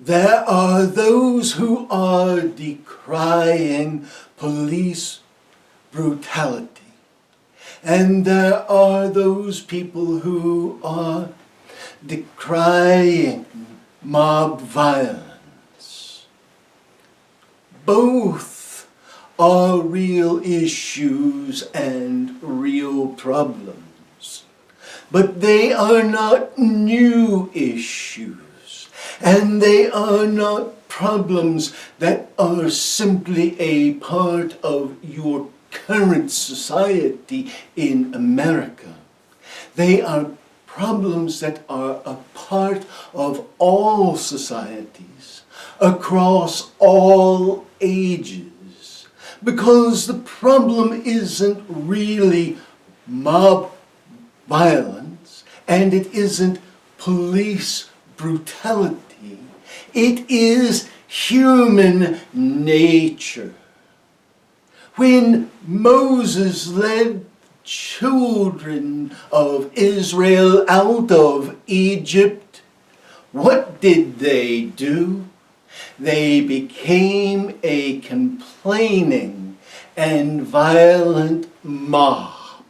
There are those who are decrying police brutality. And there are those people who are decrying mob violence. Both are real issues and real problems. But they are not new issues. And they are not problems that are simply a part of your current society in America. They are problems that are a part of all societies, across all ages. Because the problem isn't really mob violence, and it isn't police brutality. It is human nature. When Moses led children of Israel out of Egypt, what did they do? They became a complaining and violent mob.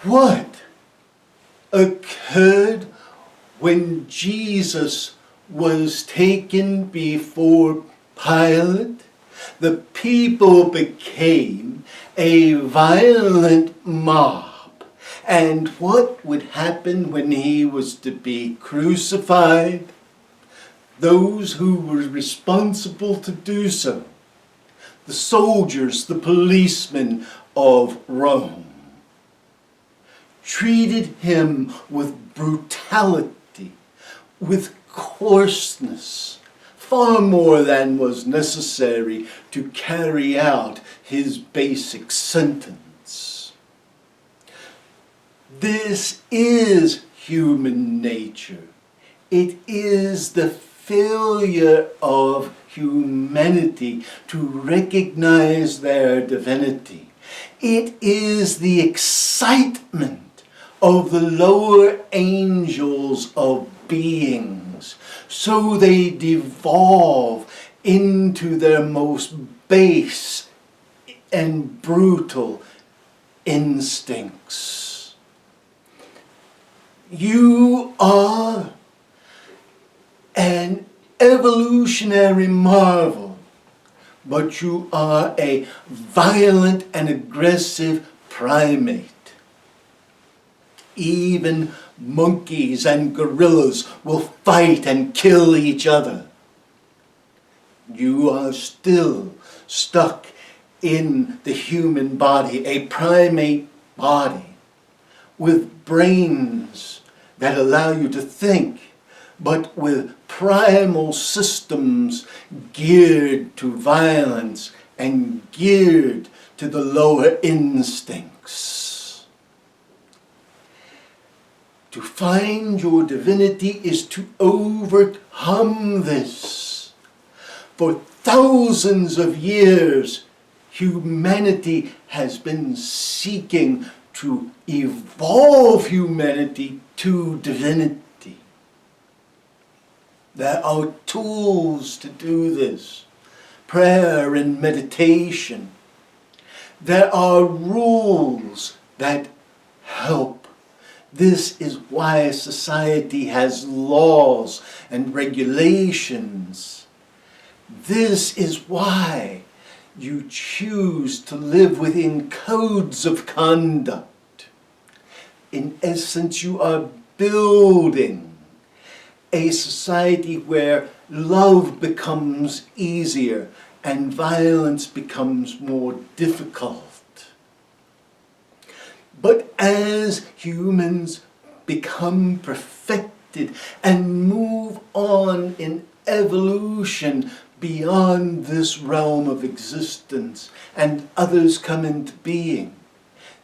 What occurred when Jesus was taken before Pilate? The people became a violent mob. And what would happen when he was to be crucified? Those who were responsible to do so, the soldiers, the policemen of Rome, treated him with brutality, with coarseness, far more than was necessary to carry out his basic sentence. This is human nature. It is the failure of humanity to recognize their divinity. It is the excitement of the lower angels of beings. So they devolve into their most base and brutal instincts. You are an evolutionary marvel, but you are a violent and aggressive primate. Even monkeys and gorillas will fight and kill each other. You are still stuck in the human body, a primate body, with brains that allow you to think, but with primal systems geared to violence and geared to the lower instincts. To find your divinity is to overcome this. For thousands of years, humanity has been seeking to evolve humanity to divinity. There are tools to do this. Prayer and meditation. There are rules that help. This is why society has laws and regulations. This is why you choose to live within codes of conduct. In essence, you are building a society where love becomes easier and violence becomes more difficult. But as humans become perfected and move on in evolution beyond this realm of existence and others come into being,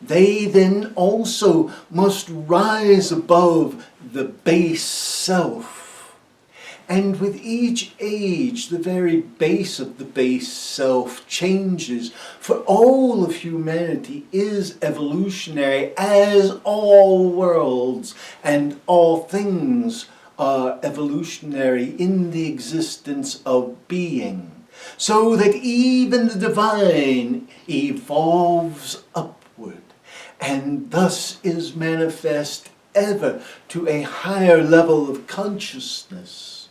they then also must rise above the base self. And with each age, the very base of the base self changes, for all of humanity is evolutionary, as all worlds and all things are evolutionary in the existence of being, so that even the divine evolves upward, and thus is manifest ever to a higher level of consciousness.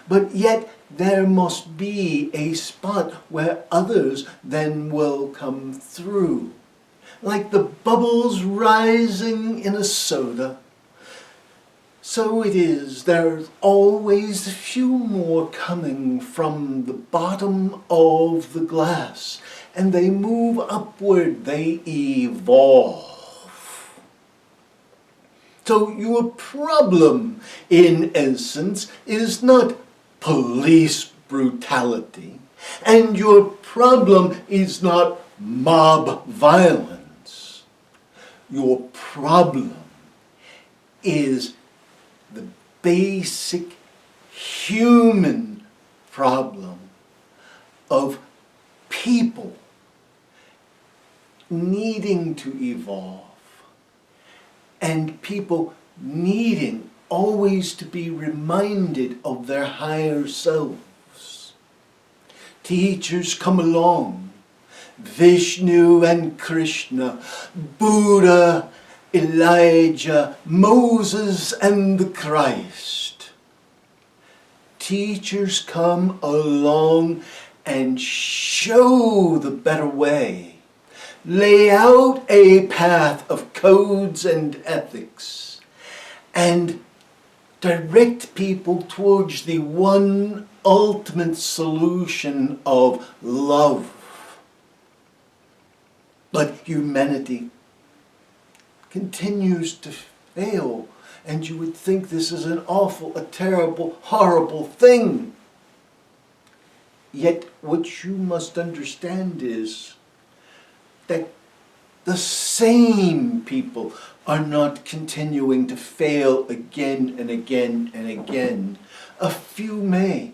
But yet there must be a spot where others then will come through. Like the bubbles rising in a soda, so it is, there's always a few more coming from the bottom of the glass, and they move upward, they evolve. So your problem, in essence, is not police brutality, and your problem is not mob violence. Your problem is the basic human problem of people needing to evolve, and people needing always to be reminded of their higher selves. Teachers come along, Vishnu and Krishna, Buddha, Elijah, Moses and the Christ. Teachers come along and show the better way, lay out a path of codes and ethics, and direct people towards the one ultimate solution of love. But humanity continues to fail, and you would think this is an awful, a terrible, horrible thing. Yet what you must understand is that the same people are not continuing to fail again and again and again. A few may,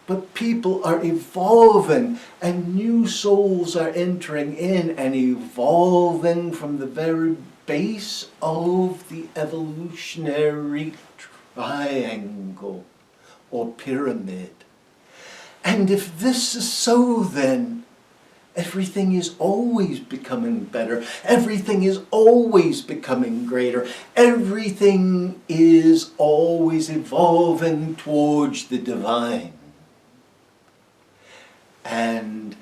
but people are evolving, and new souls are entering in and evolving from the very base of the evolutionary triangle or pyramid. And if this is so, then everything is always becoming better. Everything is always becoming greater. Everything is always evolving towards the divine. And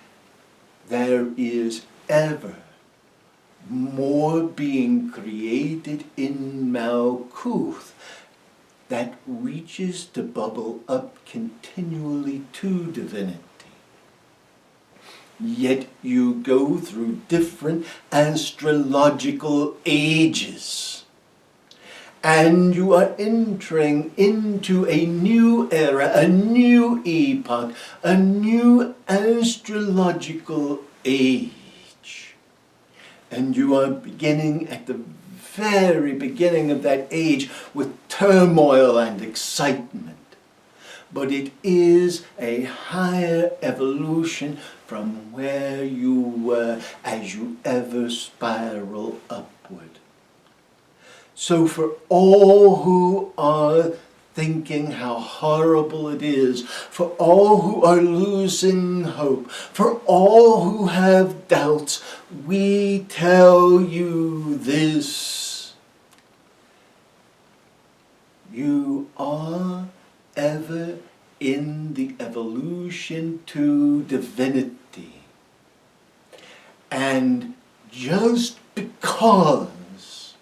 there is ever more being created in Malkuth that reaches to bubble up continually to divinity. Yet you go through different astrological ages, and you are entering into a new era, a new epoch, a new astrological age. And you are beginning at the very beginning of that age with turmoil and excitement. But it is a higher evolution from where you were as you ever spiral upward. So for all who are thinking how horrible it is, for all who are losing hope, for all who have doubts, we tell you this: you are ever in the evolution to divinity. And just because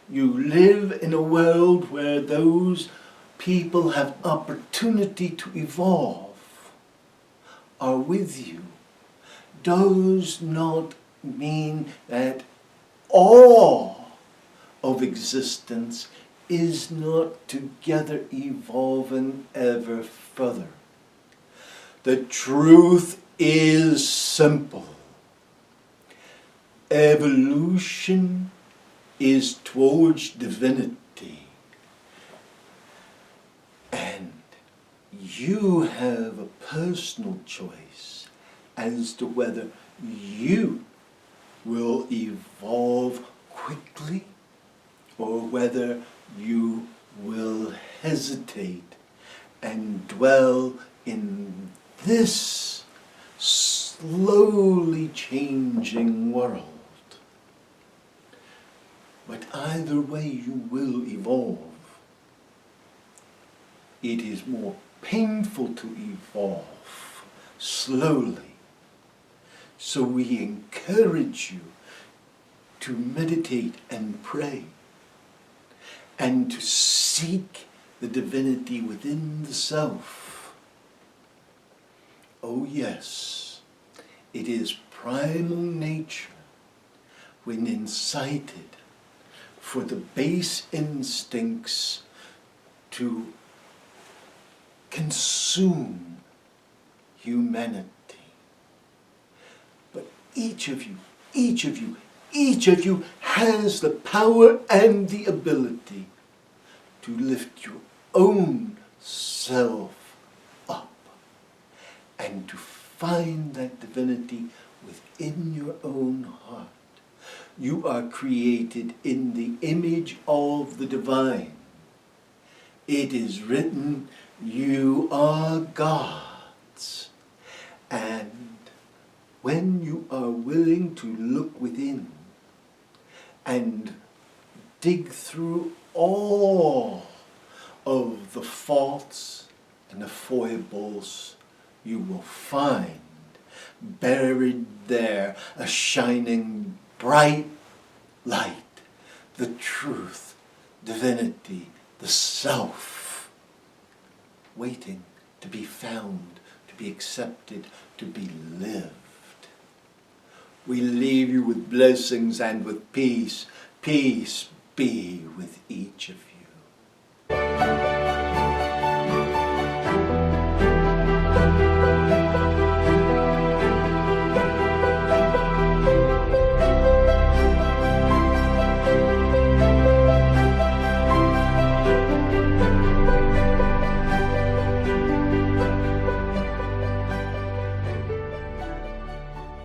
you live in a world where those people have opportunity to evolve are with you, does not mean that all of existence is not together evolving ever further. The truth is simple. Evolution is towards divinity. And you have a personal choice as to whether you will evolve quickly or whether you will hesitate and dwell in this slowly changing world. But either way you will evolve. It is more painful to evolve slowly. So we encourage you to meditate and pray and to seek the divinity within the self. Oh yes, it is primal nature when incited for the base instincts to consume humanity. But each of you has the power and the ability to lift your own self up and to find that divinity within your own heart. You are created in the image of the divine. It is written, you are gods. And when you are willing to look within and dig through all of the faults and the foibles, you will find buried there a shining bright light, the truth, divinity, the self, waiting to be found, to be accepted, to be lived. We leave you with blessings and with peace. Peace be with each of you.